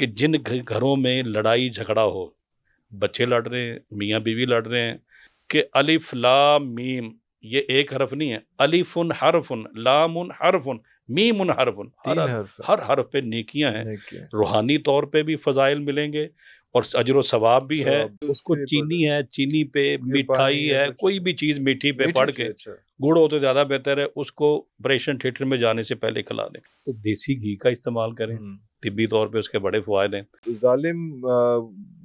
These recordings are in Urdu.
کہ جن گھروں میں لڑائی جھگڑا ہو، بچے لڑ رہے ہیں، میاں بیوی لڑ رہے ہیں، کہ الف لام میم، یہ ایک حرف نہیں ہے، الف حرف، لام حرف، میم حرف، تین حرف ہے، ہر حرف پہ نیکیاں ہیں، نیکی ہے، روحانی طور پہ بھی فضائل ملیں گے اور اجر و ثواب بھی ہے. ثواب اس کو پہ چینی ہے، چینی پہ مٹھائی پانی ہے، کچھ کوئی بھی چیز میٹھی پہ میٹھی پڑھ سے کے، اچھا. گڑ ہو تو زیادہ بہتر ہے، اس کو آپریشن تھیٹر میں جانے سے پہلے کھلا دیں. تو دیسی گھی کا استعمال کریں، طبی طور پہ اس کے بڑے فوائد ہیں. ظالم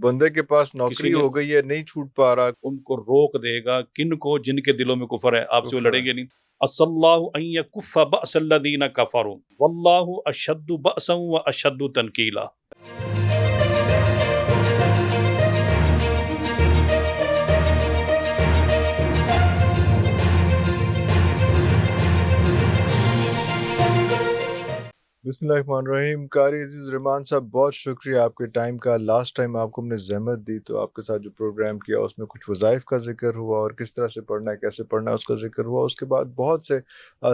بندے کے پاس کسی نوکری نے ہو گئی ہے، نہیں چھوٹ پا رہا، ان کو روک دے گا. کن کو؟ جن کے دلوں میں کفر ہے. آپ سے وہ کفر لڑیں ہے. گے نہیں. اصل اللہ ان یکف بأس الذین کفروا واللہ اشد بأسا واشد تنکیلا. بسم اللہ الرحمن الرحیم. قاری عزیز الرحمان صاحب، بہت شکریہ آپ کے ٹائم کا. لاسٹ ٹائم آپ کو ہم نے زحمت دی تو آپ کے ساتھ جو پروگرام کیا اس میں کچھ وظائف کا ذکر ہوا اور کس طرح سے پڑھنا ہے، کیسے پڑھنا ہے، اس کا ذکر ہوا. اس کے بعد بہت سے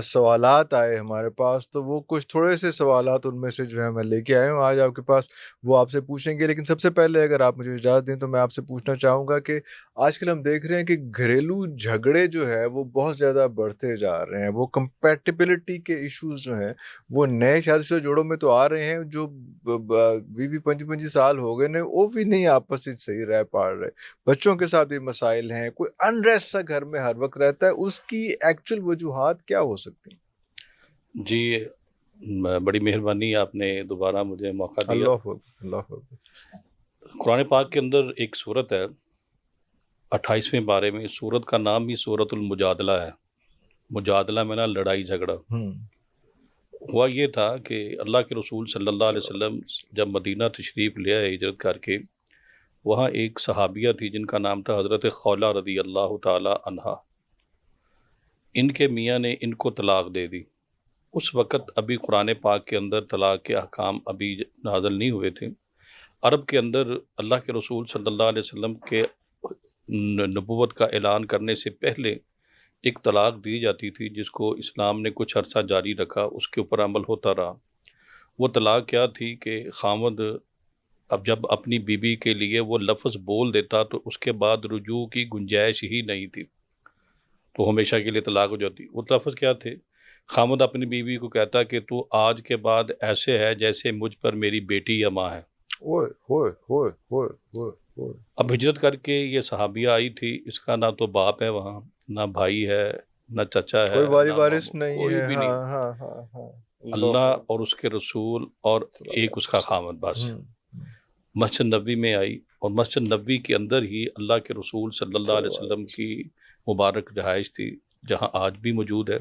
سوالات آئے ہمارے پاس، تو وہ کچھ تھوڑے سے سوالات ان میں سے جو ہے میں لے کے آیا ہوں آج آپ کے پاس، وہ آپ سے پوچھیں گے. لیکن سب سے پہلے اگر آپ مجھے اجازت دیں تو میں آپ سے پوچھنا چاہوں گا کہ آج کل ہم دیکھ رہے ہیں کہ گھریلو جھگڑے جو ہے وہ بہت زیادہ بڑھتے جا رہے ہیں. وہ کمپیٹیبلٹی کے ایشوز جو ہیں وہ نئے شادی شدہ جوڑوں میں تو آ رہے ہیں، جو 20-25 سال ہو گئے وہ بھی نہیں آپس میں صحیح رہ پا رہے. بچوں کے ساتھ بھی مسائل ہیں، کوئی انریسٹ سا گھر میں ہر وقت رہتا ہے. اس کی ایکچوئل وجوہات کیا ہو سکتی ہیں؟ جی بڑی مہربانی، آپ نے دوبارہ مجھے موقع دیا. اللہ حافظ، اللہ حافظ. قرآن پاک کے اندر ایک سورت ہے 28ویں پارے میں، سورت کا نام ہی سورت المجادلہ ہے. مجادلہ میں نا لڑائی جھگڑا. ہوا یہ تھا کہ اللہ کے رسول صلی اللہ علیہ وسلم جب مدینہ تشریف لے آئے ہجرت کر کے، وہاں ایک صحابیہ تھی جن کا نام تھا حضرت خولہ رضی اللہ تعالی عنہا. ان کے میاں نے ان کو طلاق دے دی. اس وقت ابھی قرآن پاک کے اندر طلاق کے احکام ابھی نازل نہیں ہوئے تھے. عرب کے اندر اللہ کے رسول صلی اللہ علیہ وسلم کے نبوت کا اعلان کرنے سے پہلے ایک طلاق دی جاتی تھی جس کو اسلام نے کچھ عرصہ جاری رکھا، اس کے اوپر عمل ہوتا رہا. وہ طلاق کیا تھی کہ خاوند اب جب اپنی بیوی کے لیے وہ لفظ بول دیتا تو اس کے بعد رجوع کی گنجائش ہی نہیں تھی، تو ہمیشہ کے لیے طلاق ہو جاتی. وہ لفظ کیا تھے؟ خاوند اپنی بیوی کو کہتا کہ تو آج کے بعد ایسے ہے جیسے مجھ پر میری بیٹی یا ماں ہے. اب ہجرت کر کے یہ صحابیہ آئی تھی، اس کا نہ تو باپ ہے وہاں، نہ بھائی ہے، نہ چچا ہے، کوئی والی نہ وارث نہیں کوئی ہے. بھی نہیں. ہاں. اللہ اور اس کے رسول اور ایک اس کا خاوند بس. مسجد نبوی میں آئی اور مسجد نبوی کے اندر ہی اللہ کے رسول صلی اللہ علیہ وسلم کی مبارک رہائش تھی، جہاں آج بھی موجود ہے.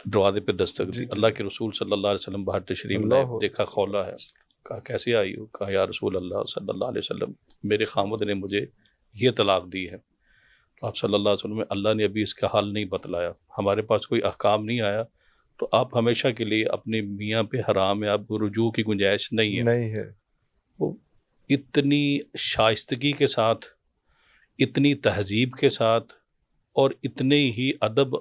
دروازے پہ دستک دی. اللہ کے رسول صلی اللہ علیہ وسلم باہر تشریف لائے، دیکھا خولہ ہے. کہا کیسے آئی ہو؟ کہا یا رسول اللہ صلی اللہ علیہ وسلم، میرے خاوند نے مجھے یہ طلاق دی ہے. تو آپ صلی اللہ علیہ وسلم، اللہ نے ابھی اس کا حال نہیں بتلایا، ہمارے پاس کوئی احکام نہیں آیا، تو آپ ہمیشہ کے لیے اپنے میاں پہ حرام ہے، اب رجوع کی گنجائش نہیں ہے. وہ اتنی شائستگی کے ساتھ، اتنی تہذیب کے ساتھ اور اتنے ہی ادب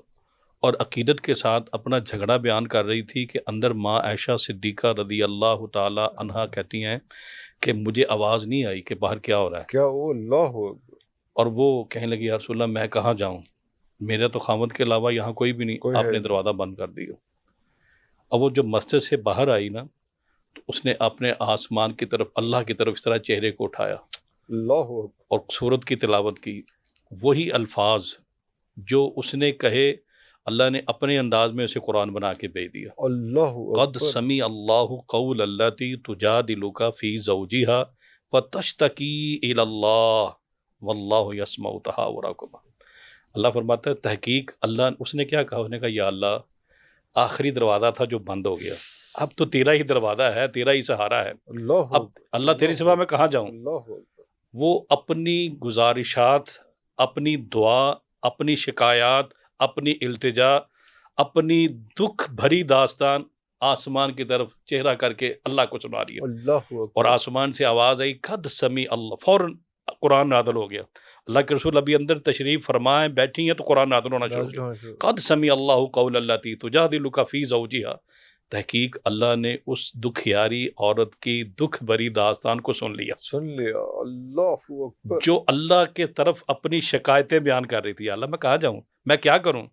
اور عقیدت کے ساتھ اپنا جھگڑا بیان کر رہی تھی کہ اندر ماں عائشہ صدیقہ رضی اللہ تعالی عنہا کہتی ہیں کہ مجھے آواز نہیں آئی کہ باہر کیا ہو رہا ہے. کیا وہ اللہ ہو. اور وہ کہنے لگی یا رسول اللہ میں کہاں جاؤں، میرا تو خاوند کے علاوہ یہاں کوئی بھی نہیں. آپ نے دروازہ بند کر دیا. اب وہ جب مسجد سے باہر آئی نا تو اس نے اپنے آسمان کی طرف، اللہ کی طرف اس طرح چہرے کو اٹھایا اور سورت کی تلاوت کی. وہی الفاظ جو اس نے کہے اللہ نے اپنے انداز میں اسے قرآن بنا کے بھیج دیا. قد سمی اللہ قول التی تجادلک فی زوجہا فتشتکی الی اللہ واللہ یسمع تحاورکما. اللہ فرماتا ہے تحقیق اللہ، اس نے کیا کہا؟ اس نے کہا یا اللہ، آخری دروازہ تھا جو بند ہو گیا، اب تو تیرا ہی دروازہ ہے، تیرا ہی سہارا ہے، اب اللہ تیری سوا میں کہاں جاؤں. وہ اپنی گزارشات، اپنی دعا، اپنی شکایات، اپنی التجا، اپنی دکھ بھری داستان آسمان کی طرف چہرہ کر کے اللہ کو سنا دیا. اور آسمان سے آواز آئی قد سمی اللہ، فوراً قرآن نازل ہو گیا. اللہ کے رسول ابھی اندر تشریف فرمائے بیٹھی ہیں تو قرآن نازل ہونا شروع ہو گیا. قد سمی اللہ قول التی تجادلک فی زوجہا، تحقیق اللہ نے اس دکھیاری عورت کی دکھ بھری داستان کو سن لیا، اللہ اکبر. جو اللہ کے طرف اپنی شکایتیں بیان کر رہی تھی. اللہ میں کہاں جاؤں، میں کیا کروں؟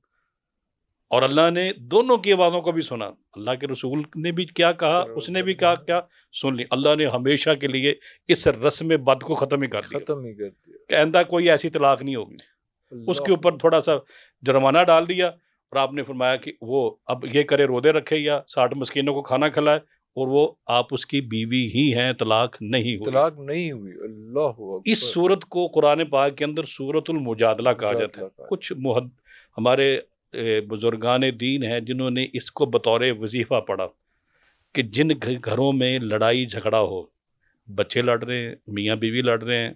اور اللہ نے دونوں کی آوازوں کو بھی سنا. اللہ کے رسول نے بھی کیا کہا، اس نے بھی کہا کیا سن لی. اللہ نے ہمیشہ کے لیے اس رسم بد کو ختم ہی کر دیا کہ آئندہ کوئی ایسی طلاق نہیں ہوگی. اس کے اوپر تھوڑا سا جرمانہ ڈال دیا، اور آپ نے فرمایا کہ وہ اب یہ کرے روزے رکھے یا 60 مسکینوں کو کھانا کھلائے، اور وہ آپ اس کی بیوی ہی ہیں، طلاق نہیں ہوئی. اللہ اکبر. اس صورت کو قرآن پاک کے اندر سورۃ المجادلہ کہا جاتا ہے. کچھ ہمارے بزرگان دین ہیں جنہوں نے اس کو بطور وظیفہ پڑھا کہ جن گھروں میں لڑائی جھگڑا ہو، بچے لڑ رہے ہیں، میاں بیوی لڑ رہے ہیں،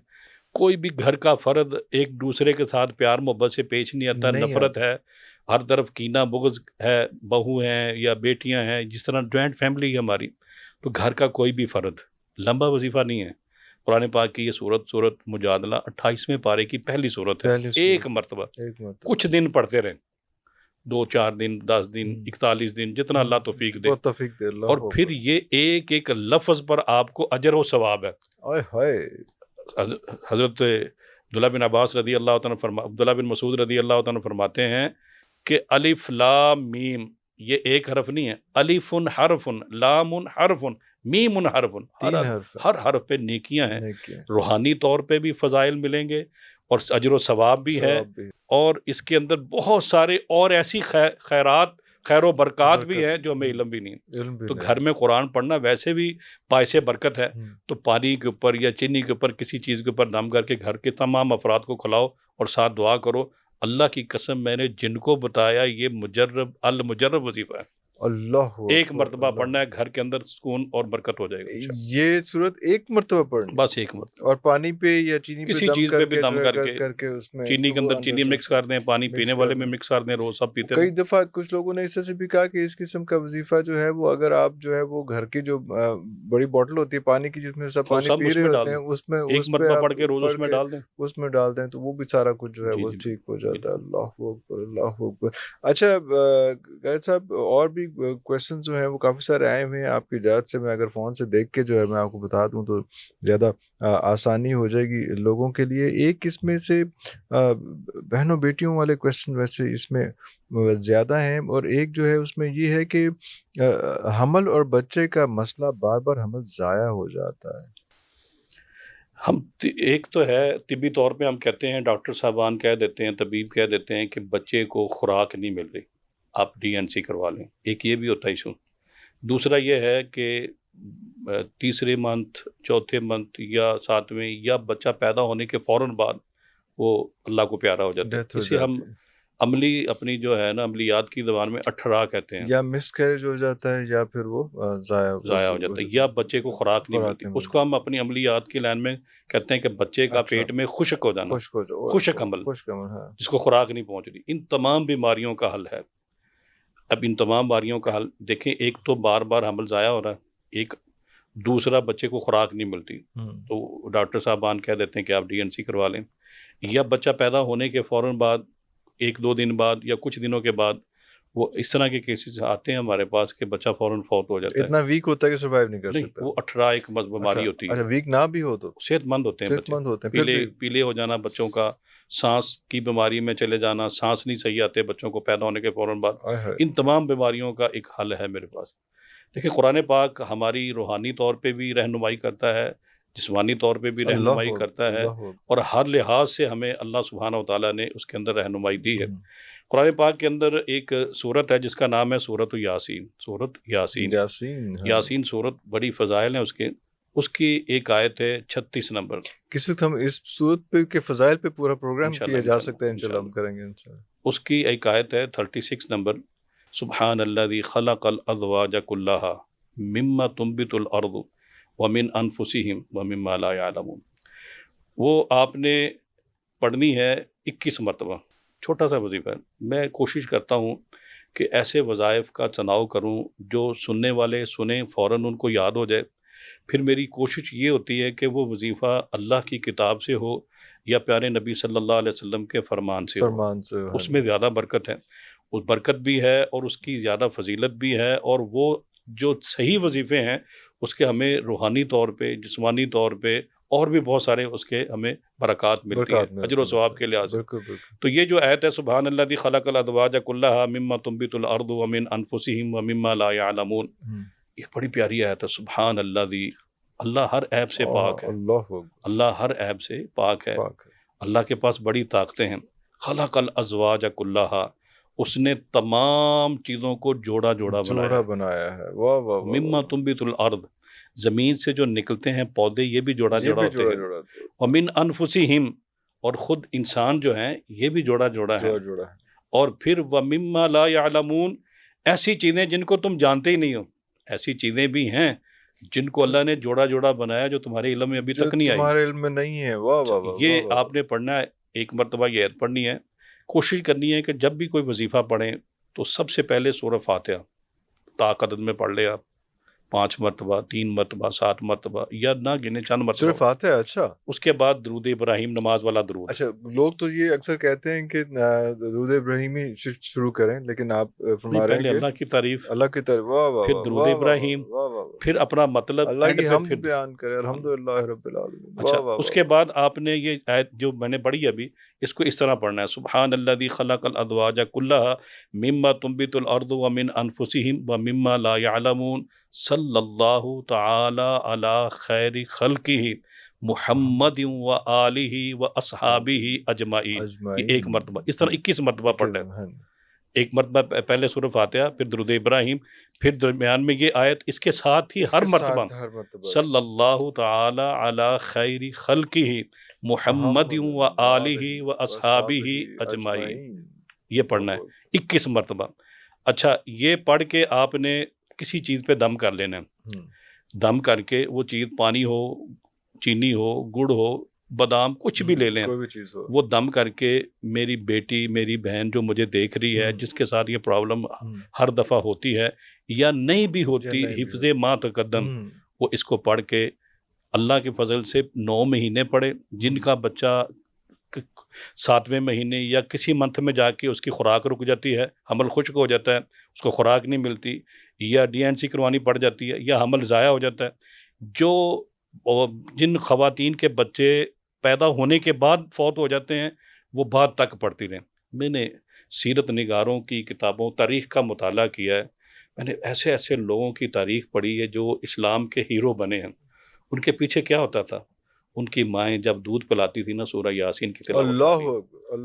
کوئی بھی گھر کا فرد ایک دوسرے کے ساتھ پیار محبت سے پیش نہیں آتا، نفرت ہے، ہر طرف کینہ بغض ہے، بہو ہیں یا بیٹیاں ہیں، جس طرح جوائنٹ فیملی ہے ہماری، تو گھر کا کوئی بھی فرد لمبا وظیفہ نہیں ہے. قرآن پاک کی یہ سورت مجادلہ 28ویں پارے کی پہلی سورت ہے. ایک مرتبہ کچھ دن پڑھتے رہیں، 2 4 دن 10 دن 41 دن جتنا اللہ توفیق دے، اور پھر یہ ایک ایک لفظ پر آپ کو اجر و ثواب ہے. حضرت عبداللہ بن عباس رضی اللہ تعالیٰ عبداللہ بن مسعود رضی اللہ تعالیٰ فرماتے ہیں کہ الف لام میم یہ ایک حرف نہیں ہے، الف حرف، لام حرف، میم حرف، ہر حرف پہ نیکیاں ہیں. روحانی طور پہ بھی فضائل ملیں گے اور اجر و ثواب بھی ہے، اور اس کے اندر بہت سارے اور ایسی خیر و برکات بھی ہیں جو ہمیں علم بھی نہیں. تو گھر میں قرآن پڑھنا ویسے بھی باعث برکت ہے. تو پانی کے اوپر یا چینی کے اوپر کسی چیز کے اوپر دم کر کے گھر کے تمام افراد کو کھلاؤ اور ساتھ دعا کرو. اللہ کی قسم میں نے جن کو بتایا یہ المجرب وظیفہ ہے. اللہ ایک مرتبہ پڑھنا ہے، گھر کے اندر سکون اور برکت ہو جائے گا. یہ صورت ایک مرتبہ پڑھنا، بس ایک مرتبہ، اور پانی پہ یا چینی پہ کسی چیز پہ بھی دم کر کے اس میں چینی کے اندر چینی مکس کر دیں، پانی پینے والے میں مکس کر دیں، روز سب پیتے کئی دفعہ کچھ لوگوں نے اس سے بھی کہا کہ اس قسم کا وظیفہ جو ہے وہ اگر آپ جو ہے وہ گھر کی جو بڑی بوٹل ہوتی ہے پانی کی جس میں سب پانی پی رہے ہوتے ہیں اس میں ایک مرتبہ پڑھ کے روز اس میں ڈال دیں تو وہ بھی سارا کچھ جو ہے وہ ٹھیک ہو جاتا ہے. اللہ اکبر اللہ اکبر. اچھا غیر صاحب، اور بھی کویسچن جو ہیں وہ کافی سارے آئے ہوئے ہیں. آپ کی اجازت سے میں اگر فون سے دیکھ کے جو ہے میں آپ کو بتا دوں تو زیادہ آسانی ہو جائے گی لوگوں کے لیے. ایک اس میں سے بہنوں بیٹیوں والے کویسچن ویسے اس میں زیادہ ہیں، اور ایک جو ہے اس میں یہ ہے کہ حمل اور بچے کا مسئلہ، بار بار حمل ضائع ہو جاتا ہے. ہم ایک تو ہے طبی طور پہ ہم کہتے ہیں، ڈاکٹر صاحبان کہہ دیتے ہیں، طبیب کہہ دیتے ہیں کہ بچے کو خوراک نہیں مل رہی، آپ DNC کروا لیں. ایک یہ بھی ہوتا ہے ایشو. دوسرا یہ ہے کہ تیسرے منتھ، چوتھے منتھ یا 7ویں یا بچہ پیدا ہونے کے فوراً بعد وہ اللہ کو پیارا ہو جاتا ہے. اسے ہم عملی اپنی جو ہے نا عملیات کی زبان میں 18 کہتے ہیں. یا مس کیریج ہو جاتا ہے یا پھر وہ ضائع ہو جاتا ہے، یا بچے کو خوراک نہیں ملتی. اس کو ہم اپنی عملیات کی لائن میں کہتے ہیں کہ بچے کا پیٹ میں خشک ہو جانا، خشک حمل، جس کو خوراک نہیں پہنچ رہی. ان تمام بیماریوں کا حل ہے. اب ان تمام بیماریوں کا حل دیکھیں، ایک تو بار بار حمل ضائع ہو رہا ہے، ایک دوسرا بچے کو خوراک نہیں ملتی. تو ڈاکٹر صاحبان کہہ دیتے ہیں کہ آپ DNC کروا لیں. یا بچہ پیدا ہونے کے فوراً بعد 1-2 دن بعد یا کچھ دنوں کے بعد وہ اس طرح کے کیسز آتے ہیں ہمارے پاس کہ بچہ فوراً فوت ہو جاتا ہے. اتنا ویک ہوتا ہے کہ سروائیو نہیں کر سکتا. وہ 18 ایک بیماری ہوتی ہے. اچھا، ویک نہ بھی ہو تو صحت مند ہوتے ہیں، پیلے ہو جانا بچوں کا، سانس کی بیماری میں چلے جانا، سانس نہیں صحیح آتے بچوں کو پیدا ہونے کے فوراً بعد. ان تمام بیماریوں کا ایک حل ہے میرے پاس. دیکھیں قرآن پاک ہماری روحانی طور پہ بھی رہنمائی کرتا ہے، جسمانی طور پہ بھی رہنمائی کرتا ہے، اور ہر لحاظ سے ہمیں اللہ سبحانہ و تعالیٰ نے اس کے اندر رہنمائی دی ہے. قرآن پاک کے اندر ایک سورت ہے جس کا نام ہے سورۃ یاسین. سورۃ یاسین سورت بڑی فضائل ہیں اس کی ایک آیت ہے 36 نمبر. کس وقت ہم اس سورت پہ کے فضائل پہ پورا پروگرام کیا جا سکتا ہے، انشاءاللہ ہم کریں گے انشاءاللہ. اس کی ایک آیت ہے 36 نمبر. سبحان الذی خلق الازواج کلھا مما تنبت الارض ومن انفسہم ومما لا یعلمون. وہ آپ نے پڑھنی ہے 21 مرتبہ. چھوٹا سا وظیفہ ہے. میں کوشش کرتا ہوں کہ ایسے وظائف کا تناؤ کروں جو سننے والے سنیں فوراً ان کو یاد ہو جائے. پھر میری کوشش یہ ہوتی ہے کہ وہ وظیفہ اللہ کی کتاب سے ہو یا پیارے نبی صلی اللہ علیہ وسلم کے فرمان سے ہو. اس میں زیادہ برکت ہے. اس برکت بھی ہے اور اس کی زیادہ فضیلت بھی ہے، اور وہ جو صحیح وظیفے ہیں اس کے ہمیں روحانی طور پہ، جسمانی طور پہ اور بھی بہت سارے اس کے ہمیں برکات ملتی ہیں برکات میں اجر و ثواب کے لحاظ سے۔ بالکل بالکل تو یہ جو آیت ہے سبحان اللہ الذی خلق الازواج کلھا مما تنبت الارض ومن انفسہم ومما لا یعلمون، یہ بڑی پیاری آیت ہے۔ سبحان اللہ، اللہ ہر عیب سے پاک ہے، اللہ اللہ ہر عیب سے پاک ہے، پاک ہے۔ اللہ کے پاس بڑی طاقتیں ہیں۔ خلق الازواج کلھا، اس نے تمام چیزوں کو جوڑا جوڑا بنایا۔ بنایا ہے، واہ واہ واہ مما تنبت الارض، زمین سے جو نکلتے ہیں پودے یہ بھی جوڑا یہ جوڑا بھی ہوتے جوڑا ہیں۔ جوڑا تھے، ومن انفسہم، اور خود انسان جو ہیں یہ بھی جوڑا جوڑا ہے۔ جوڑا جوڑا ہے۔ اور پھر ومما لا یعلمون، ایسی چیزیں جن کو تم جانتے ہی نہیں ہو، ایسی چیزیں بھی ہیں جن کو اللہ نے جوڑا جوڑا بنایا جو تمہارے علم میں ابھی جو تک نہیں آئی۔ تمہارے علم میں نہیں ہے، واہ واہ واہ یہ واہ واہ۔ آپ نے پڑھنا ہے، ایک مرتبہ یہ آیت پڑھنی ہے، کوشش کرنی ہے کہ جب بھی کوئی وظیفہ پڑھیں تو سب سے پہلے سورہ فاتحہ طاقت میں پڑھ لے آپ، 5 مرتبہ، 3 مرتبہ، 7 مرتبہ، یا نہ گنے چند سورہ مرتبہ۔ فاتحہ، اچھا اس کے بعد درود ابراہیم، نماز والا درود۔ اچھا، لوگ تو یہ اکثر کہتے ہیں کہ درود ابراہیمی شروع کریں، لیکن آپ فرما رہے پہلے ہیں کہ اللہ کی تعریف، اللہ کی طرف، واہ واہ پھر واہ، درود واہ واہ ابراہیم، واہ واہ واہ، پھر اپنا مطلب اللہ اینڈ کی پہ حمد پھر۔ بیان کرے، الحمدللہ رب العالمین، اچھا، واہ واہ اس واہ کے بعد آپ نے یہ آیت جو میں نے پڑھی ابھی، اس کو اس طرح پڑھنا ہے، سبحان الذی خلق الازواج کلھا مما تنبت الارض ومن انفسہم ومما لا یعلمون صلی اللہ تعالی علی خیر خلقہ محمد و آلہ و اصحابہ اجمعین۔ یہ ایک مرتبہ، اس طرح 21 مرتبہ پڑھنا ہے۔ ایک مرتبہ پہلے سورہ فاتحہ، پھر درود ابراہیم، پھر درمیان میں یہ آیت، اس کے ساتھ ہی ہر مرتبہ صلی اللہ تعالی علی خیر خلقہ محمد و آلہ و اصحابہ اجمعین، یہ پڑھنا ہے 21 مرتبہ۔ اچھا، یہ پڑھ کے آپ نے کسی چیز پہ دم کر لینا ہے، دم کر کے وہ چیز پانی ہو، چینی ہو، گڑ ہو، بادام، کچھ بھی لے لیں، کوئی بھی چیز ہو، وہ دم کر کے میری بیٹی، میری بہن جو مجھے دیکھ رہی ہے، جس کے ساتھ یہ پرابلم ہر دفعہ ہوتی ہے یا نہیں بھی ہوتی، حفظ ما تقدم، وہ اس کو پڑھ کے اللہ کے فضل سے 9 مہینے پڑھے۔ جن کا بچہ 7ویں مہینے یا کسی منتھ میں جا کے اس کی خوراک رک جاتی ہے، حمل خشک ہو جاتا ہے، اس کو خوراک نہیں ملتی، یا DNC کروانی پڑ جاتی ہے، یا حمل ضائع ہو جاتا ہے، جن خواتین کے بچے پیدا ہونے کے بعد فوت ہو جاتے ہیں، وہ بعد تک پڑھتی رہیں۔ میں نے سیرت نگاروں کی کتابوں، تاریخ کا مطالعہ کیا ہے، میں نے ایسے ایسے لوگوں کی تاریخ پڑھی ہے جو اسلام کے ہیرو بنے ہیں۔ ان کے پیچھے کیا ہوتا تھا؟ ان کی مائیں جب دودھ پلاتی تھی نا، سورہ یاسین کی تلاوت کر رہی ہیں،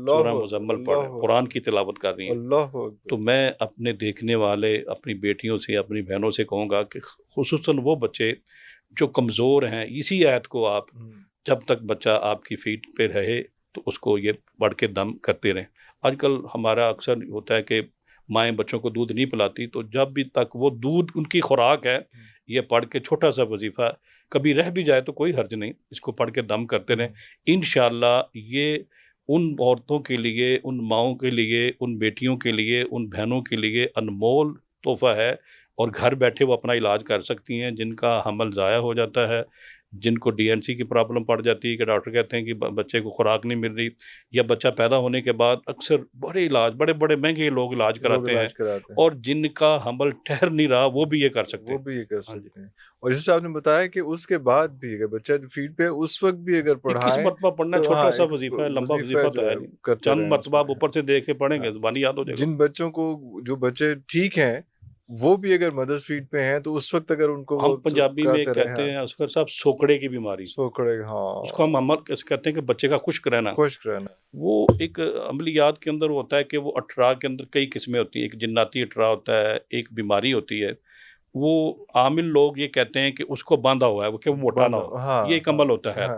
سورہ مزمل پڑھ رہے ہیں، قرآن کی تلاوت کر رہی ہیں۔ تو میں اپنے دیکھنے والے اپنی بیٹیوں سے، اپنی بہنوں سے کہوں گا کہ خصوصاً وہ بچے جو کمزور ہیں، اسی آیت کو آپ، جب تک بچہ آپ کی فیٹ پہ رہے تو اس کو یہ پڑھ کے دم کرتے رہیں۔ آج کل ہمارا اکثر ہوتا ہے کہ مائیں بچوں کو دودھ نہیں پلاتی، تو جب بھی تک وہ دودھ ان کی خوراک ہے، یہ پڑھ کے چھوٹا سا وظیفہ، کبھی رہ بھی جائے تو کوئی حرج نہیں، اس کو پڑھ کے دم کرتے رہیں۔ انشاءاللہ یہ ان عورتوں کے لیے، ان ماؤں کے لیے، ان بیٹیوں کے لیے، ان بہنوں کے لیے انمول تحفہ ہے، اور گھر بیٹھے وہ اپنا علاج کر سکتی ہیں۔ جن کا حمل ضائع ہو جاتا ہے، جن کو DNC کی پرابلم پڑ جاتی ہے کہ ڈاکٹر کہتے ہیں کہ بچے کو خوراک نہیں مل رہی، یا بچہ پیدا ہونے کے بعد اکثر بڑے علاج، بڑے بڑے مہنگے لوگ علاج کراتے ہیں، اور جن کا حمل ٹھہر نہیں رہا وہ بھی یہ کر سکتے ہیں۔ اور جیسے آپ نے بتایا کہ اس کے بعد بھی اگر بچہ فیڈ پہ اس وقت بھی اگر 21 مرتبہ پڑھنا ہے، چھوٹا سا وظیفہ ہے، لمبا وظیفہ تو ہے نہیں، چند مرتبہ آپ اوپر سے دیکھ کے پڑھیں گے، زبانی یاد ہو جائے گا۔ جن بچوں کو، جو بچے ٹھیک ہیں، وہ بھی اگر مدرس فیڈ پہ ہیں تو اس وقت اگر ان کو، ہم پنجابی میں کہتے ہیں اصغر صاحب سوکڑے کی بیماری، سوکڑے، ہاں، اس کو ہم عمل کیسے کہتے ہیں کہ بچے کا خشک رہنا، وہ ایک عملیات کے اندر ہوتا ہے کہ وہ اٹھرا کے اندر کئی قسمیں ہوتی ہیں، ایک جناتی اٹھرا ہوتا ہے، ایک بیماری ہوتی ہے، وہ عامل لوگ یہ کہتے ہیں کہ اس کو باندھا ہوا ہے وہ کہ وہ موٹا نہ ہو، یہ ایک عمل ہوتا ہے،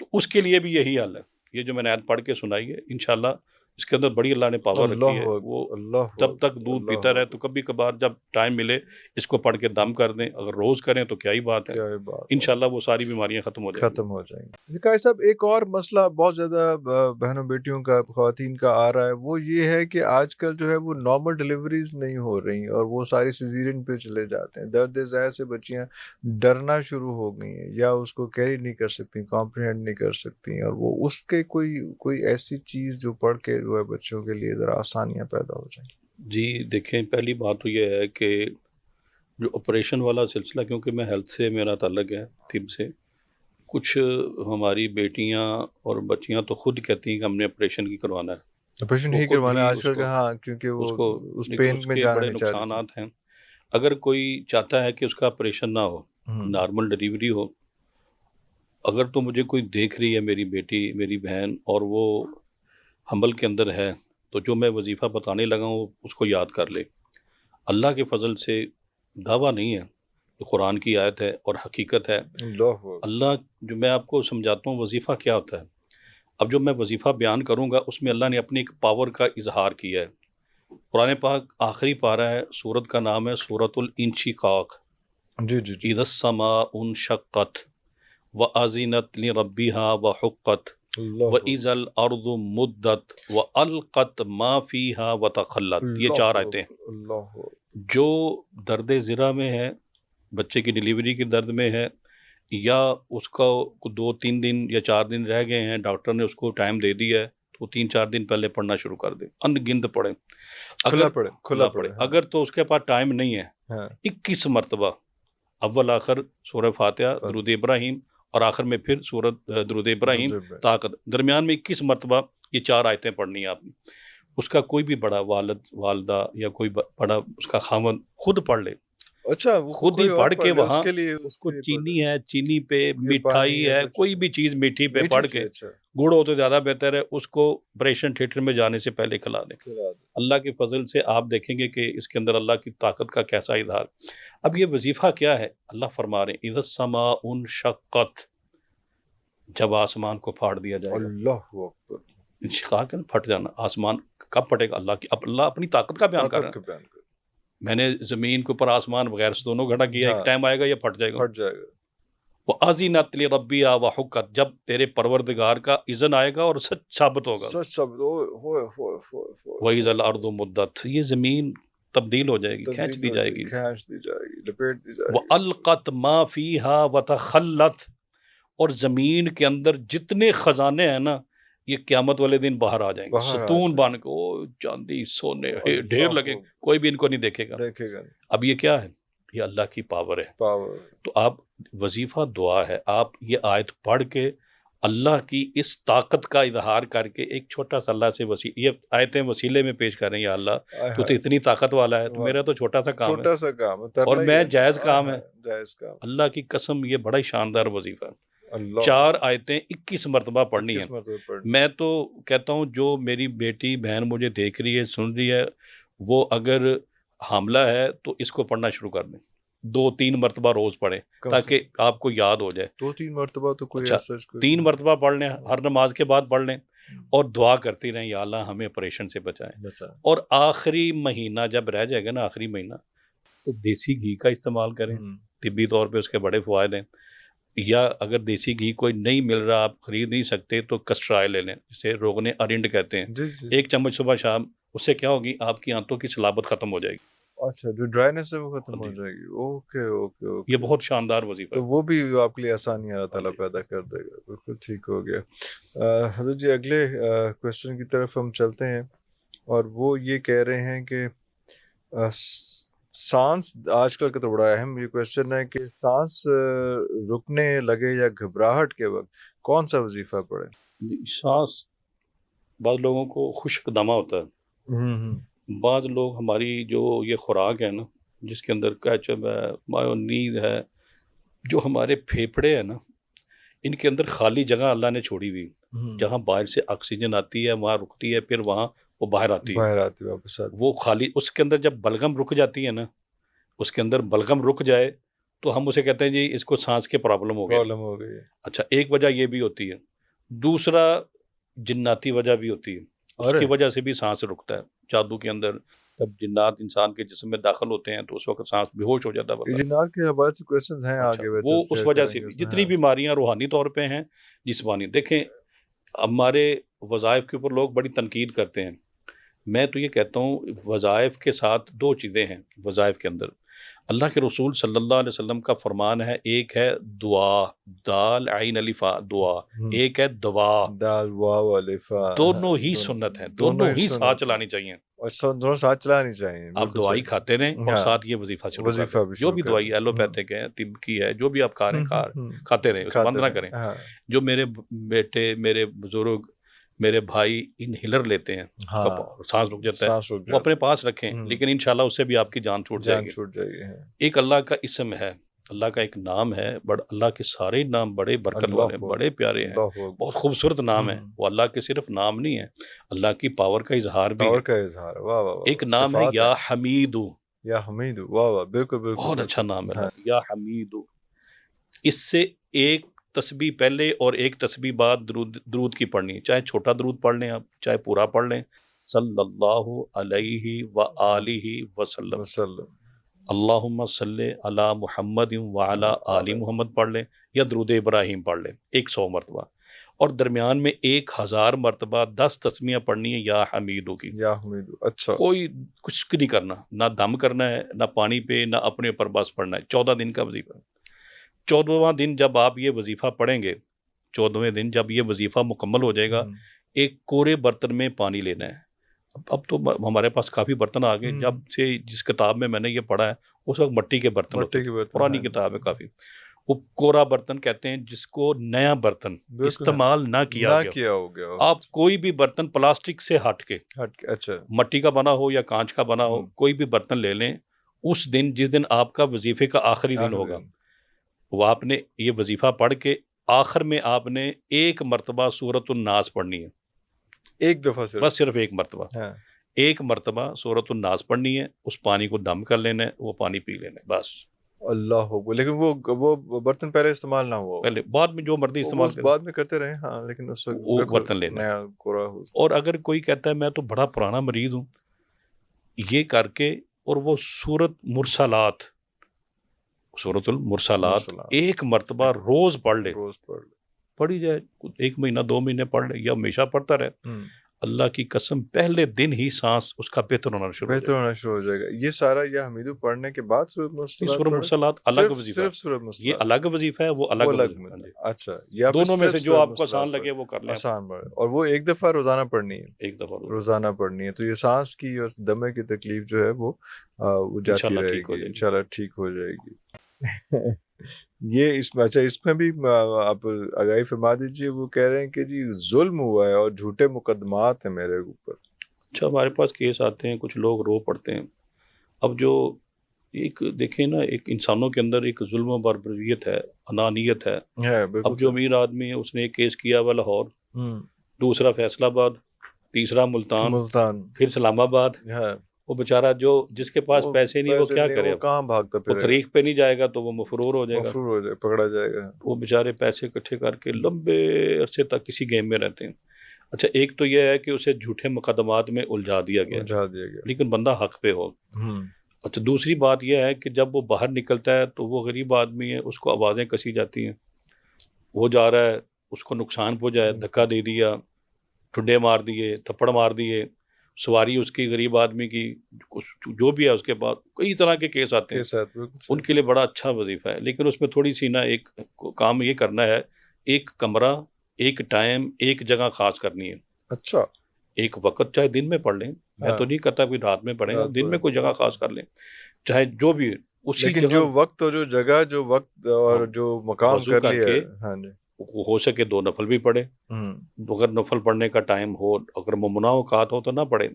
تو اس کے لیے بھی یہی حل ہے۔ یہ جو میں نے آیت پڑھ کے سنائی ہے، انشاءاللہ اس کے اندر بڑی اللہ نے پاور رکھی ہے، وہ جب تک دودھ پیتا رہے، تو کبھی کبھار جب ٹائم ملے اس کو پڑھ کے دم کر دیں، اگر روز کریں تو کیا ہی بات ہے، انشاءاللہ وہ ساری بیماریاں ختم ہو جائیں گی۔ قاری صاحب، ایک اور مسئلہ بہت زیادہ بہنوں بیٹیوں کا، خواتین کا آ رہا ہے، وہ یہ ہے کہ آج کل جو ہے وہ نارمل ڈیلیوریز نہیں ہو رہی، اور وہ ساری سیزیرین پہ چلے جاتے ہیں۔ درد ذیل سے بچیاں ڈرنا شروع ہو گئی ہیں، یا اس کو کیری نہیں کر سکتی، کمپریہینڈ نہیں کر سکتی، اور وہ اس کے کوئی ایسی چیز جو پڑھ کے جو ہے بچوں کے لیے ذرا آسانیاں پیدا ہو جائیں۔ جی دیکھیں، پہلی بات تو یہ ہے کہ جو آپریشن والا سلسلہ، کیونکہ میں ہیلتھ سے میرا تعلق ہے، طب سے، کچھ ہماری بیٹیاں اور بچیاں تو خود کہتی ہیں کہ ہم نے آپریشن کی کروانا ہے، آپریشن وہ ہی خود کروانا ہی ہے آج کل کا، ہاں، کیونکہ وہ اس کو اس لیکن پین اس میں کے جانا بڑے نہیں چاہ رہی تھی۔ نقصانات ہیں۔ اگر کوئی چاہتا ہے کہ اس کا آپریشن نہ ہو، ہوں، نارمل ڈلیوری ہو، اگر تو مجھے کوئی دیکھ رہی ہے میری بیٹی، میری بہن، اور وہ حمل کے اندر ہے، تو جو میں وظیفہ بتانے لگا ہوں اس کو یاد کر لے۔ اللہ کے فضل سے دعویٰ نہیں ہے، جو قرآن کی آیت ہے اور حقیقت ہے۔ اللہ اللہ، جو میں آپ کو سمجھاتا ہوں وظیفہ کیا ہوتا ہے، اب جو میں وظیفہ بیان کروں گا اس میں اللہ نے اپنی ایک پاور کا اظہار کیا ہے۔ قرآن پاک آخری پارہ ہے، سورت کا نام ہے سورۃ الانشقاق، جی جی جی، اذا السماء انشقت وأذنت لربها وحقت اللہ وإذا الأرض مدت وألقت ما فيها وتخلت۔ یہ اللہ 4 آیتیں اللہ، جو درد ذرا میں ہے، بچے کی ڈلیوری کے درد میں ہے، یا اس کا 2-3 دن یا 4 دن رہ گئے ہیں، ڈاکٹر نے اس کو ٹائم دے دیا ہے، تو 3-4 دن پہلے پڑھنا شروع کر دے، ان گنت پڑھیں، کھلا اگر پڑے، کھلا پڑے، پڑے، ہاں اگر تو اس کے پاس ٹائم نہیں ہے، ہاں، 21 مرتبہ، اول آخر سورہ فاتحہ، درود ابراہیم، اور آخر میں پھر سورت درود ابراہیم، طاقت، درمیان میں 21 مرتبہ یہ 4 آیتیں پڑھنی ہیں آپ نے۔ اس کا کوئی بھی بڑا والد، والدہ، یا کوئی بڑا اس کا خاوند خود پڑھ لے، اچھا، وہ خود ہی کوئی اور پڑھ کے پڑھ لے اس وہاں کے لیے، اس کو کے لیے پڑھ لے، چینی ہے، چینی پہ یہ پانی مٹھائی ہے ہے، کچھ کوئی بھی چیز میٹھی پہ میٹھی پڑھ سی، کے، اچھا گڑ ہو تو زیادہ بہتر ہے، اس کو آپریشن تھیٹر میں جانے سے پہلے کھلا دیں۔ کھلا دے۔ اللہ کے فضل سے آپ دیکھیں گے کہ اس کے اندر اللہ کی طاقت کا کیسا اظہار۔ اب یہ وظیفہ کیا ہے؟ اللہ فرما رہے ہیں اذا السماء انشقت، جب آسمان کو پھاڑ دیا جائے گا۔ اللہ اکبر، انشقاق ہے نا، پھٹ جانا، آسمان کب پھٹے گا؟ اللہ اپنی طاقت کا بیان کر رہا طاقت کا ہے۔ بیان کر، میں نے زمین کے اوپر آسمان بغیر سے دونوں کھڑا کیا، ایک ہاں، ٹائم آئے گا یہ پھٹ جائے گا۔ پھٹ جائے گا، وَأَذِنَتْ لِرَبِّهَا وَحُقَّتْ، جب تیرے پروردگار کا اذن آئے گا اور سچ ثابت ہوگا۔ سچ سب ہوئے ہوئے ہوئے ہوئے، وَإِذَا الْأَرْضُ مُدَّتْ، یہ زمین تبدیل ہو جائے گی، کھینچ تبدیل دی ہو جائے جائے گی، گی۔ کھینچ دی جائے گی، لپیٹ دی جائے گی، وَأَلْقَتْ مَا فِيهَا وَتَخَلَّتْ، اور زمین کے اندر جتنے خزانے ہیں نا، یہ قیامت والے دن باہر آ جائیں گے، باہر آ ستون جائے، بن کے، او چاندی سونے ڈھیر اللہ لگے، کوئی بھی ان کو نہیں دیکھے گا۔ دیکھے گا نہیں، اب یہ کیا ہے؟ یہ اللہ کی پاور ہے۔ پاور، تو آپ، وظیفہ دعا ہے، آپ یہ آیت پڑھ کے اللہ کی اس طاقت کا اظہار کر کے ایک چھوٹا سا اللہ سے یہ آیتیں وسیلے میں پیش کر رہے ہیں، یا اللہ تو اتنی طاقت والا ہے، تو میرا تو چھوٹا سا کام ہے، چھوٹا سا کام ہے، اور میں جائز کام ہے۔ جائز کام، اللہ کی قسم یہ بڑا ہی شاندار وظیفہ ہے۔ اللہ 4 آیتیں 21 مرتبہ پڑھنی ہیں۔ کس مرتبہ پڑھنی، میں تو کہتا ہوں جو میری بیٹی بہن مجھے دیکھ رہی ہے، سن رہی ہے، وہ اگر حاملہ ہے تو اس کو پڑھنا شروع کر دیں، 2-3 مرتبہ روز پڑھیں کم سے تاکہ آپ کو یاد ہو جائے۔ 2-3 مرتبہ تو کوئی اچھا، ایسا 3 مرتبہ پڑھ لیں، ہر نماز کے بعد پڑھ لیں، اور دعا کرتی رہیں، یا اللہ ہمیں آپریشن سے بچائیں۔ بچا، اور آخری مہینہ جب رہ جائے گا نا، آخری مہینہ، تو دیسی گھی کا استعمال کریں، طبی طور پہ اس کے بڑے فوائد ہیں۔ یا اگر دیسی گھی کوئی نہیں مل رہا، آپ خرید نہیں سکتے، تو کسٹر آئل لے لیں، جسے روغن ارنڈ کہتے ہیں، جی جی، 1 چمچ صبح شام، اس سے کیا ہوگی؟ آپ کی آنتوں کی صلابت ختم ہو جائے گی۔ اچھا، جو ڈرائنس ہے وہ ختم ہو جائے گی، اوکے اوکے یہ اوکے، بہت شاندار وظیفہ تو ہے۔ وہ بھی آپ کے لیے آسانی اللہ تعالیٰ پیدا کر دے گا، بالکل ٹھیک ہو گیا۔ حضرت جی، اگلے کویسچن کی طرف ہم چلتے ہیں، اور وہ یہ کہہ رہے ہیں کہ سانس، آج کل کا تو بڑا اہم یہ کویسچن ہے کہ سانس رکنے لگے یا گھبراہٹ کے وقت کون سا وظیفہ پڑھے؟ سانس، بعض لوگوں کو خشک دمہ ہوتا ہے، بعض لوگ، ہماری جو یہ خوراک ہے نا، جس کے اندر کیچپ ہے، مایونیز ہے، جو ہمارے پھیپھڑے ہیں نا، ان کے اندر خالی جگہ اللہ نے چھوڑی ہوئی، جہاں باہر سے آکسیجن آتی ہے وہاں رکتی ہے، پھر وہاں وہ باہر آتی ہے، باہر آتی واپس آتی، وہ خالی، اس کے اندر جب بلغم رک جاتی ہے نا، اس کے اندر بلغم رک جائے تو ہم اسے کہتے ہیں جی اس کو سانس کے پرابلم ہو گیا۔ پرابلم ہو گئی ہے، اچھا، ایک وجہ یہ بھی ہوتی ہے، دوسرا جناتی وجہ بھی ہوتی ہے، اس کی وجہ سے بھی سانس رکتا ہے۔ جادو کے اندر جب جنات انسان کے جسم میں داخل ہوتے ہیں تو اس وقت سانس بے ہوش ہو جاتا ہے یہ بندہ۔ جنات کے حوالے سے کویسچنز ہیں اچھا، آگے، ویسے وہ اس شیئر وجہ کریں سے گے بھی اس میں، جتنی ہاں، بیماریاں روحانی طور پہ ہیں، جسمانی، دیکھیں ہمارے وظائف کے اوپر لوگ بڑی تنقید کرتے ہیں، میں تو یہ کہتا ہوں وظائف کے ساتھ 2 چیزیں ہیں وظائف کے اندر، اللہ کے رسول صلی اللہ علیہ وسلم کا فرمان ہے، ایک ہے دعا، دال عین الف دعا، ایک ہے دوا، دال واو الف دونوں ہی سنت ہیں، دونوں ہی ساتھ چلانی چاہیے. اور دونوں ساتھ چلانی چاہیے. آپ دوائی کھاتے رہیں اور ساتھ یہ وظیفہ شروع کر وظیفہ دیں. بھی جو شروع بھی کر دوائی دیں. ایلوپیتھک ہے، طب کی ہے، جو بھی آپ کھا رہے ہیں کھاتے رہیں، اس کو بند نہ کریں. جو میرے بیٹے، میرے بزرگ، میرے بھائی انہیلر لیتے ہیں، سانس رک جاتا ہے، وہ اپنے پاس رکھیں، لیکن انشاءاللہ اس سے بھی آپ کی جان چھوٹ جائے گی. ایک اللہ کا اسم ہے، اللہ کا ایک نام ہے، اللہ کے سارے نام بڑے برکت والے ہیں، بڑے پیارے ہیں، بہت خوبصورت نام ہے. وہ اللہ کے صرف نام نہیں ہے، اللہ کی پاور کا اظہار بھی ہے. ایک نام ہے یا حمید، یا حمید. واہ واہ، بالکل بالکل، بہت اچھا نام ہے یا حمید. اس سے ایک تسبیح پہلے اور ایک تسبیح بعد درود کی پڑھنی ہے، چاہے چھوٹا درود پڑھ لیں آپ، چاہے پورا پڑھ لیں. صلی اللہ علیہ وآلہ وسلم، اللہم صلی علی محمد وعلی آل محمد پڑھ لیں، یا درود ابراہیم پڑھ لیں 100 مرتبہ. اور درمیان میں 1000 مرتبہ 10 تسمیاں پڑھنی ہے یا حمیدو کی. یا حمیدو. اچھا، کوئی کچھ نہیں کرنا، نہ دم کرنا ہے، نہ پانی پہ، نہ اپنے اوپر بس پڑھنا ہے. 14 دن کا وظیفہ. 14واں دن جب آپ یہ وظیفہ پڑھیں گے، 14ویں دن جب یہ وظیفہ مکمل ہو جائے گا، ایک کورے برتن میں پانی لینا ہے. اب تو ہمارے پاس کافی برتن آ گئے. جب سے جس کتاب میں نے یہ پڑھا ہے اس وقت مٹی کے برتن ہوتے تھے، پرانی کتاب ہے کافی. وہ کورا برتن کہتے ہیں جس کو نیا برتن استعمال نہ کیا ہو گیا. آپ کوئی بھی برتن پلاسٹک سے ہٹ کے، اچھا، مٹی کا بنا ہو یا کانچ کا بنا ہو، کوئی بھی برتن لے لیں. اس دن جس دن آپ کا وظیفے کا آخری دن ہوگا، وہ آپ نے یہ وظیفہ پڑھ کے آخر میں آپ نے ایک مرتبہ سورۃ الناس پڑھنی ہے. ایک دفعہ بس صرف ایک مرتبہ، ایک مرتبہ سورۃ الناس پڑھنی ہے. اس پانی کو دم کر لینا ہے، وہ پانی پی لینا ہے بس. اللہ ہو. لیکن وہ برتن پہلے استعمال نہ ہوا، پہلے بعد میں جو مرضی استعمال کریں، بعد میں کرتے رہے. ہاں، لیکن اس وقت وہ برتن لینا ہے. اور اگر کوئی کہتا ہے میں تو بڑا پرانا مریض ہوں، یہ کر کے اور وہ سورۃ مرسلات، سورۃ المرسلات ایک مرتبہ روز پڑھ لے، پڑھی جائے. 1 مہینہ 2 مہینے پڑھ لے یا ہمیشہ پڑھتا رہے، اللہ کی قسم پہلے دن ہی سانس اس کا بہتر ہونا شروع ہو جائے گا. یہ سارا یا حمیدو پڑھنے کے بعد سورۃ مرسلات الگ وظیفہ ہے، یہ الگ وظیفہ ہے، وہ الگ. اچھا، دونوں میں سے جو آپ کو آسان لگے وہ کر لیں. آسان پڑھے. اور وہ ایک دفعہ روزانہ پڑھنی ہے، ایک دفعہ روزانہ پڑھنی ہے. تو یہ سانس کی اور دمے کی تکلیف جو ہے وہ جاتی رہے گی، انشاءاللہ ٹھیک ہو جائے گی. یہ اس میں، اچھا، اس میں بھی آپ آگاہی فرما دیجئے. وہ کہہ رہے ہیں کہ جی ظلم ہوا ہے اور جھوٹے مقدمات ہیں میرے اوپر. اچھا، ہمارے پاس کیس آتے ہیں، کچھ لوگ رو پڑتے ہیں. اب جو ایک دیکھیں نا، ایک انسانوں کے اندر ایک ظلم و بربریت ہے، انانیت ہے. اب جو امیر آدمی ہے اس نے ایک کیس کیا ہوا لاہور، دوسرا فیصل آباد، تیسرا ملتان، پھر اسلام آباد. وہ بیچارہ جس کے پاس پیسے نہیں، وہ کیا کرے؟ کہاں بھاگتا پھر؟ وہ طریق پہ نہیں جائے گا تو وہ مفرور ہو جائے گا، پکڑا جائے گا. وہ بیچارے پیسے اکٹھے کر کے لمبے عرصے تک کسی گیم میں رہتے ہیں. اچھا، ایک تو یہ ہے کہ اسے جھوٹے مقدمات میں الجھا دیا گیا، لیکن بندہ حق پہ ہو. اچھا، دوسری بات یہ ہے کہ جب وہ باہر نکلتا ہے تو وہ غریب آدمی ہے، اس کو آوازیں کسی جاتی ہیں، وہ جا رہا ہے، اس کو نقصان پہنچایا، دھکا دے دیا، ٹھڈے مار دیے، تھپڑ مار دیے، سواری اس کی غریب آدمی کی، جو بھی ہے اس کے پاس کئی طرح کے کیس آتے ہیں. ان کے لیے بڑا اچھا وظیفہ ہے، لیکن اس میں تھوڑی سی نا ایک کام یہ کرنا ہے، ایک کمرہ، ایک ٹائم، ایک جگہ خاص کرنی ہے. اچھا، ایک وقت چاہے دن میں پڑھ لیں، میں تو نہیں کہتا کہ رات میں پڑھیں، دن میں کوئی جگہ خاص کر لیں، چاہے جو بھی اسی لیکن جو وقت اور جو جگہ، جو وقت اور جو مقام کر لیا، ہاں جی، ہو سکے 2 نفل بھی پڑھے. اگر نفل پڑھنے کا ٹائم ہو، اگر ممنوع اوقات ہو تو نہ پڑھے.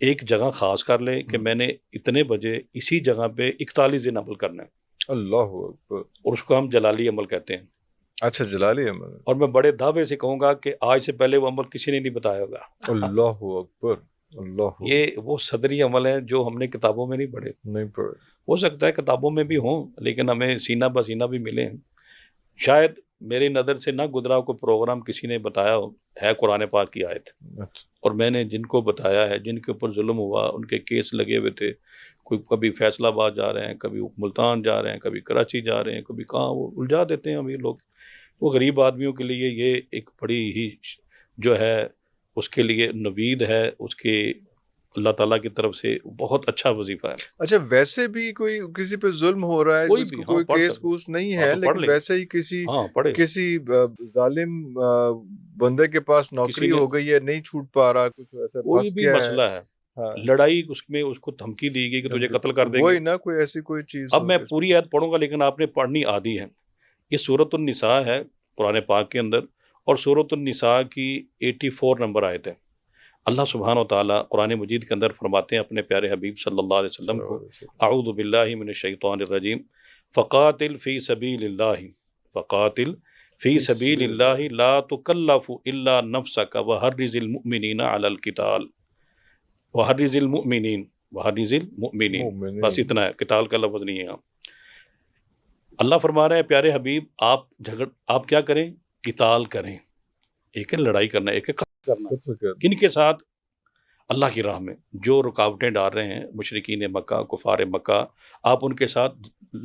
ایک جگہ خاص کر لے کہ میں نے اتنے بجے اسی جگہ پہ 41 دن عمل کرنا ہے. اللہ اکبر. اور اس کو ہم جلالی عمل کہتے ہیں. اچھا، جلالی عمل. اور میں بڑے دعوے سے کہوں گا کہ آج سے پہلے وہ عمل کسی نے نہیں بتایا ہوگا. اللہ اکبر. اللہ، یہ وہ صدری عمل ہے جو ہم نے کتابوں میں نہیں پڑھے. ہو سکتا ہے کتابوں میں بھی ہوں، لیکن ہمیں سینہ بسینہ بھی ملے ہیں. شاید میری نظر سے نہ گزرا کوئی پروگرام کسی نے بتایا ہو، ہے قرآن پاک کی آیت. اور میں نے جن کو بتایا ہے، جن کے اوپر ظلم ہوا، ان کے کیس لگے ہوئے تھے، کبھی فیصل آباد جا رہے ہیں، کبھی ملتان جا رہے ہیں، کبھی کراچی جا رہے ہیں، کبھی کہاں، وہ الجھا دیتے ہیں امیر لوگ. وہ غریب آدمیوں کے لیے یہ ایک بڑی ہی جو ہے اس کے لیے نوید ہے، اس کے اللہ تعالیٰ کی طرف سے بہت اچھا وظیفہ ہے. اچھا ویسے بھی کوئی کسی پہ ظلم ہو رہا ہے کوئی جس بھی، کو ہاں کوئی پڑھ کیس سکتے، کوس نہیں ہاں ہے تو پڑھ لیکن لیں، ویسے ہی کسی ہاں پڑھے. کسی ظالم بندے کے پاس کسی نوکری نے ہو گئی ہے نہیں چھوٹ پا رہا کچھ ایسا کوئی پھنس بھی گیا ہے مسئلہ ہے، ہاں لڑائی اس میں اس کو دھمکی دی گئی کہ تجھے قتل کر دیں گے. وہی نا کوئی ایسی کوئی چیز اب ہو میں جس پوری آیت پڑھوں گا لیکن آپ نے پڑھنی آدھی ہے. یہ سورۃ النساء ہے قرآن پاک کے اندر، اور سورۃ النساء کی 84 نمبر آیت ہے. اللہ سبحانہ و تعالیٰ قرآن مجید کے اندر فرماتے ہیں اپنے پیارے حبیب صلی اللہ علیہ وسلم کو، اعوذ باللہ من الشیطان الرجیم، فقاتل فی سبیل اللہ، فقاتل فی سبیل اللہ لا تکلف الا نفسک وحرض المؤمنین علی القتال، وحرض المؤمنین، وحرض المؤمنین، بس اتنا ہے، قتال کا لفظ نہیں ہے یہاں. اللہ فرما رہے ہیں پیارے حبیب آپ کیا کریں؟ قتال کریں. ایک ہے لڑائی کرنا، ایک ہے قتل کرنا. کن کے ساتھ؟ اللہ کی راہ میں. جو رکاوٹیں ڈال رہے ہیں مشرکین مکہ، کفار مکہ، آپ ان کے ساتھ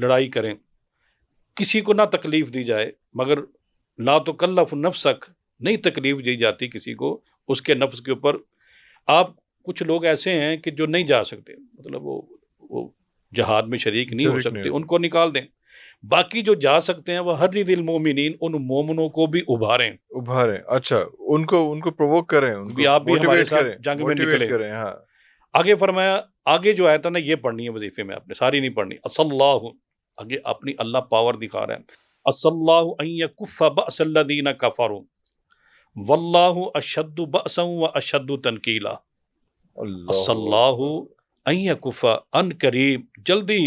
لڑائی کریں. کسی کو نہ تکلیف دی جائے، مگر لا تکلف نفسک، نہیں تکلیف دی جاتی کسی کو اس کے نفس کے اوپر. آپ کچھ لوگ ایسے ہیں کہ جو نہیں جا سکتے، مطلب وہ جہاد میں شریک نہیں ہو سکتے، ان کو نکال دیں. باقی جو جا سکتے ہیں وہ حرض المؤمنین، ان مومنوں کو بھی ابھاریں. اچھا ان کو پرووک کریں، ان کو آپ بھی ہمارے موٹیویٹ ساتھ کریں، جنگ میں نکلیں. کریں. ہاں آگے فرمایا، آگے جو آیت ہے نا یہ پڑھنی ہے وظیفے میں، آپ نے ساری نہیں پڑھنی. اللہ، آگے اپنی اللہ پاور دکھا رہا ہے. اللہ ان یکف بأس الذین کفروا واللہ اشد بأسا واشد تنکیلا. اللہ ان یکف، ان قریب، جلدی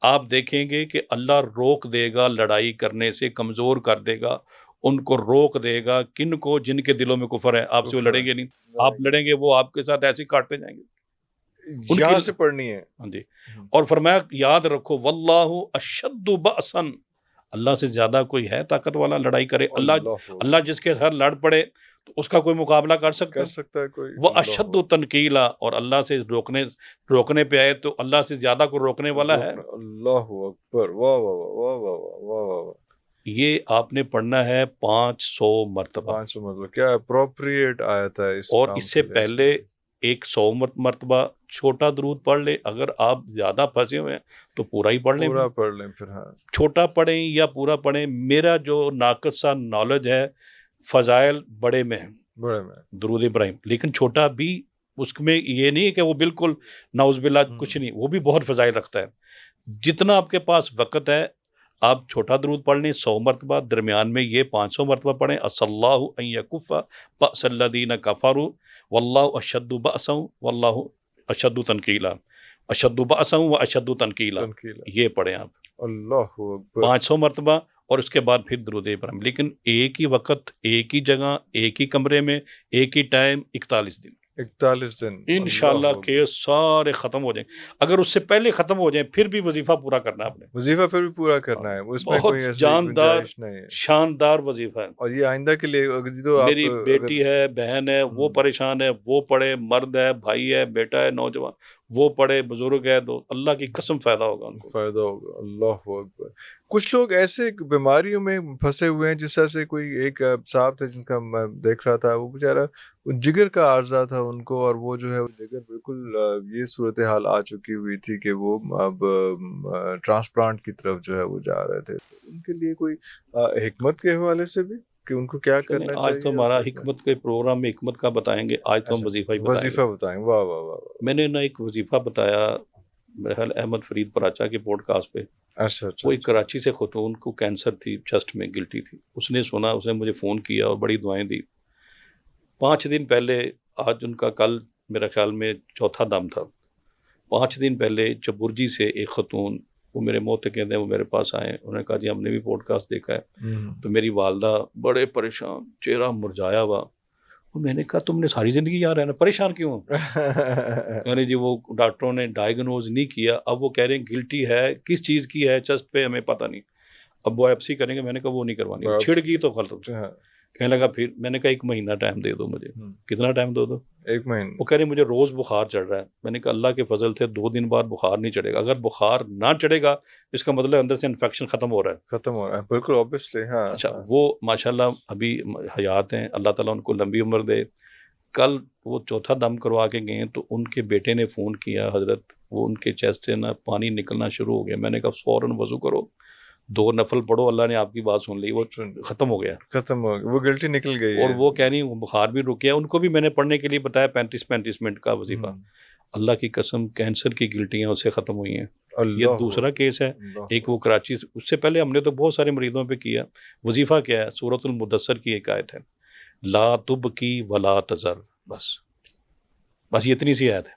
آپ دیکھیں گے کہ اللہ روک دے گا لڑائی کرنے سے، کمزور کر دے گا ان کو، روک دے گا. کن کو؟ جن کے دلوں میں کفر ہے. آپ سے وہ لڑیں گے نہیں، آپ لڑیں گے وہ آپ کے ساتھ ایسے کاٹتے جائیں گے. یہاں سے پڑھنی ہے. ہاں جی. اور فرمایا یاد رکھو واللہ اشد بأسا، اللہ سے زیادہ کوئی ہے طاقت والا لڑائی کرے؟ اللہ جس کے ساتھ لڑ پڑے تو اس کا کوئی مقابلہ کر سکتا ہے کوئی؟ وہ اشد تنکیلا، اور اللہ سے روکنے پہ آئے تو اللہ سے زیادہ کو روکنے والا ہے. اللہ اکبر، واہ واہ واہ واہ واہ واہ. یہ آپ نے پڑھنا ہے 500 مرتبہ. 500 مرتبہ کیا اپروپریٹ آیت ہے اس اور اس سے پہلے 100 مرتبہ چھوٹا درود پڑھ لے. اگر آپ زیادہ پھنسے ہوئے ہیں تو پورا ہی پڑھ لیں، پورا پڑھ لیں پھر. ہاں چھوٹا پڑھیں یا پورا پڑھیں. میرا جو ناقص سا نالج ہے فضائل بڑے میں ہیں، درود ابراہیم، لیکن چھوٹا بھی اس میں یہ نہیں کہ وہ بالکل نعوذ باللہ کچھ نہیں، وہ بھی بہت فضائل رکھتا ہے. جتنا آپ کے پاس وقت ہے آپ چھوٹا درود پڑھ لیں 100 مرتبہ، درمیان میں یہ 500 مرتبہ پڑھیں. اللہ ان یکف بأس الذین کفروا واللہ اشد بأسا واللہ اشد تنکیلا، اشد بأسا واشد تنکیلا، یہ پڑھیں آپ. اللہ اکبر 500 مرتبہ، اور اس کے بعد پھر درود ابراہیم. لیکن ایک ہی وقت، ایک ہی جگہ، ایک ہی کمرے میں، ایک ہی ٹائم، 41 دن 41 دن انشاءاللہ کہ سارے ختم ہو جائیں. اگر اس سے پہلے ختم ہو جائیں پھر بھی وظیفہ پورا کرنا ہے آپ نے. وظیفہ پھر بھی پورا کرنا ہے، اس میں بہت کوئی ایسی جاندار گنجائش نہیں ہے. شاندار وظیفہ ہے. اور یہ آئندہ کے لیے میری بیٹی ہے، بہن ہے، وہ پریشان ہے، وہ پڑھے، مرد ہے، بھائی ہے، بیٹا ہے، نوجوان، وہ پڑھے، بزرگ ہے، تو اللہ کی قسم فائدہ ہوگا ان کو، فائدہ ہوگا. اللہ اکبر. کچھ لوگ ایسے بیماریوں میں پھنسے ہوئے ہیں، جس طرح سے کوئی ایک صاحب تھے جن کا میں دیکھ رہا تھا، وہ بیچارہ جگر کا عارضہ تھا ان کو، اور وہ جو ہے جگر بالکل یہ صورتحال آ چکی ہوئی تھی کہ وہ اب ٹرانسپلانٹ کی طرف جو ہے وہ جا رہے تھے. ان کے لیے کوئی حکمت کے حوالے سے بھی کہ ان کو کیا کرنا چاہیے؟ آج تو ہمارا حکمت کے پروگرام میں حکمت کا بتائیں گے، آج تو ہم وظیفہ بتائیں. واہ واہ واہ. میں نے نا ایک وظیفہ بتایا میرے خیال احمد فرید پراچا کے پوڈ کاسٹ پہ. اچھا. وہ ایک کراچی سے خاتون کو کینسر تھی، چیسٹ میں گلٹی تھی. اس نے سنا، اس نے مجھے فون کیا اور بڑی دعائیں دی. 5 دن پہلے، آج ان کا کل میرے خیال میں 4تھا دم تھا، 5 دن پہلے چبرجی سے ایک خاتون، وہ میرے موتقد ہیں، وہ میرے پاس آئے. انہوں نے کہا جی ہم نے بھی پوڈ کاسٹ دیکھا ہے. تو میری والدہ بڑے پریشان، چہرہ مرجھایا ہوا. میں نے کہا تم نے ساری زندگی یہاں رہنا، پریشان کیوں ہو؟ یعنی جی وہ ڈاکٹروں نے ڈائیگنوز نہیں کیا. اب وہ کہہ رہے ہیں گلٹی ہے، کس چیز کی ہے چیسٹ پہ ہمیں پتہ نہیں، اب وہ ایپسی کریں گے. میں نے کہا وہ نہیں کروانی، چھڑ گئی تو غلط. کہنے لگا پھر میں نے کہا 1 مہینہ ٹائم دے دو مجھے. کتنا ٹائم دو؟ 1 مہینہ. وہ کہہ رہے مجھے روز بخار چڑھ رہا ہے. میں نے کہا اللہ کے فضل سے 2 دن بعد بخار نہیں چڑھے گا. اگر بخار نہ چڑھے گا اس کا مطلب اندر سے انفیکشن ختم ہو رہا ہے. بالکل اوبویسلی. ہاں. اچھا وہ ماشاءاللہ ابھی حیات ہیں، اللہ تعالیٰ ان کو لمبی عمر دے. کل وہ چوتھا دم کروا کے گئے تو ان کے بیٹے نے فون کیا حضرت وہ ان کے چیسٹ سے نا پانی نکلنا شروع ہو گیا. میں نے کہا فوراً وضو کرو 2 نفل پڑھو اللہ نے آپ کی بات سن لی وہ ختم ہو گیا. ختم ہو گیا وہ گلٹی نکل گئی اور وہ کہہ رہی بخار بھی رک گیا. ان کو بھی میں نے پڑھنے کے لیے بتایا 35 منٹ کا وظیفہ. اللہ کی قسم کینسر کی گلٹیاں اس سے ختم ہوئی ہیں. یہ دوسرا کیس ہے. ایک وہ کراچی اس سے پہلے ہم نے تو بہت سارے مریضوں پہ کیا. وظیفہ کیا ہے؟ سورۃ المدثر کی ایک آیت ہے لا تبکی ولا تذر. بس یہ اتنی سی آیت ہے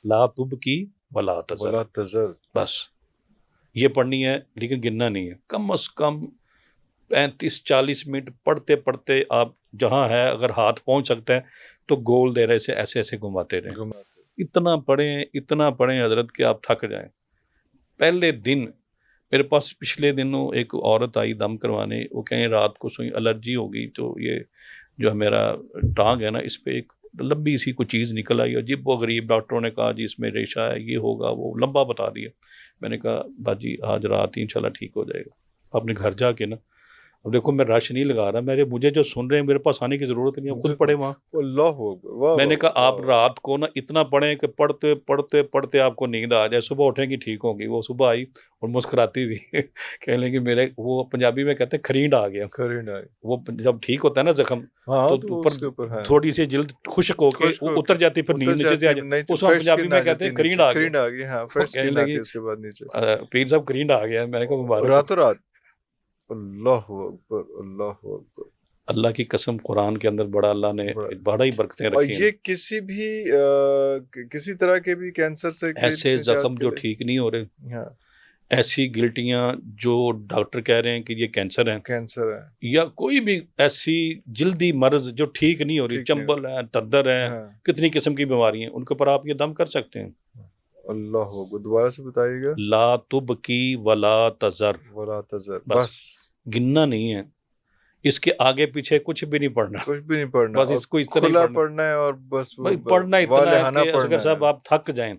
لا تبکی ولا تذر. بس یہ پڑھنی ہے لیکن گننا نہیں ہے. کم از کم 35-40 منٹ پڑھتے پڑھتے آپ جہاں ہے اگر ہاتھ پہنچ سکتا ہے تو گول دے رہے سے ایسے ایسے گھماتے رہیں. اتنا پڑھیں حضرت کہ آپ تھک جائیں. پہلے دن میرے پاس پچھلے دنوں ایک عورت آئی دم کروانے. وہ کہیں رات کو سوئی الرجی ہو گئی تو یہ جو میرا ٹانگ ہے نا اس پہ ایک لمبی سی کوئی چیز نکل آئی. عجیب و غریب. ڈاکٹروں نے کہا جی اس میں ریشہ ہے یہ ہوگا وہ لمبا بتا دیا. میں نے کہا باجی آج رات ہی انشاءاللہ ٹھیک ہو جائے گا. اپنے گھر جا کے نا اب دیکھو میں رش نہیں لگا رہا. مجھے جو سن رہے ہیں میرے پاس آنے کی ضرورت نہیں. خود پڑھے وہاں. میں نے کہا آپ رات کو نا اتنا پڑھیں کہ پڑھتے پڑھتے پڑھتے آپ کو نیند آ جائے. صبح اٹھیں گی ٹھیک ہوگی. وہ صبح آئی اور مسکراتی ہوئی کہنے لگی میرے وہ پنجابی میں کہتے ہیں کھرینڈ آ گیا. وہ جب ٹھیک ہوتا ہے نا زخم تو اوپر تھوڑی سی جلد خشک ہو کے اتر جاتی پھر نیند نیچے سے آ جائے. اس کو پنجابی میں کہتے ہیں کھرینڈ آ گیا. کہنے لگی پیر صاحب کھرینڈ آ گیا. میں نے کہا مبارک. راتوں رات. اللہ اکبر اللہ اکبر. اللہ کی قسم قرآن کے اندر بڑا اللہ نے بڑا ہی برکتیں رکھی ہیں. یہ کسی بھی کسی طرح کے بھی کینسر سے ایسے زخم جو ٹھیک نہیں ہو رہے ایسی گلٹیاں جو ڈاکٹر کہہ رہے ہیں کہ یہ کینسر ہے یا کوئی بھی ایسی جلدی مرض جو ٹھیک نہیں ہو رہی چمبل ہے تدر ہے کتنی قسم کی بیماری ہیں ان کے اوپر آپ یہ دم کر سکتے ہیں. اللہ دوبارہ سے بتائیے گا. لا تبکی ولا تذر. بس گننا نہیں ہے. اس کے آگے پیچھے کچھ بھی نہیں پڑھنا. بس اس کو اس طرح کھلا پڑھنا ہے اور بس پڑھنا اتنا ہے کہ اگر صاحب آپ تھک جائیں